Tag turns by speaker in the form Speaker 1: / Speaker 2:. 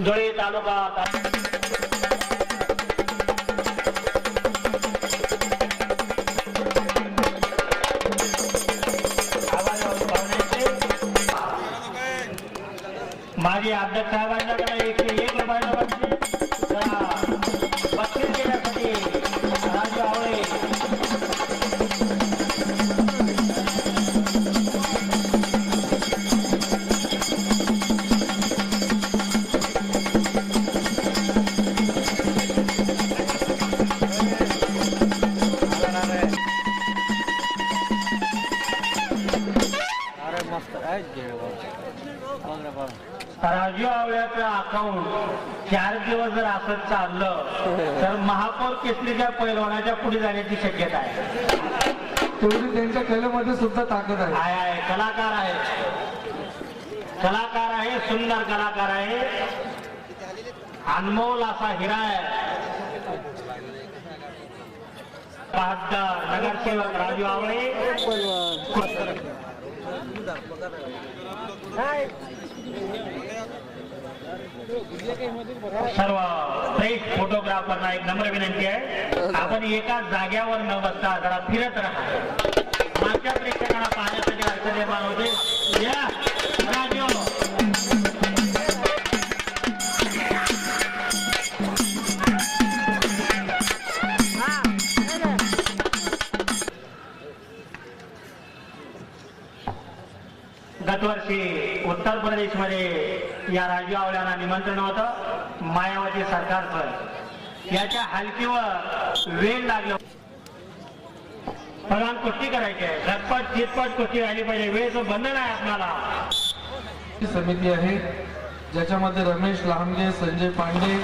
Speaker 1: धुळे तालुका माजी अध्यक्ष साहेबांच्याकडे 101 रुपयाला बक्षीस देण्यासाठी राजू आवळे राजू आवळ्याचं अकाउंट 4 दिवस जर असंच चाललं तर महापौर केसरीच्या पैलवानाच्या पुढे जाण्याची शक्यता आहे.
Speaker 2: तेवढी त्यांच्या कलेमध्ये सुद्धा ताकद आहे.
Speaker 1: आहे कलाकार आहे, कलाकार आहे, सुंदर कलाकार आहे, अनमोल असा हिरा आहे. बहादर नगरसेवक राजू आवळे सर्व प्रेस फोटोग्राफरना एक नम्र विनंती आहे, आपण एकाच जाग्यावर न बसता जरा फिरत राहा. मागच्या प्रेक्षकांना पाहण्यासाठी अडचण निर्माण होते. या राजू गतवर्षी उत्तर प्रदेश मध्ये या राजू आवळ्यांना निमंत्रण होतं मायावती सरकारचं. याच्या हलकीवर वेळ लागलं. प्रधान कुस्ती करायची आहे, झटपट चितपट कुस्ती झाली पाहिजे. वेळेचं बंधन आहे आपल्याला.
Speaker 2: समिती आहे ज्याच्यामध्ये रमेश लहामगे, संजय पांडे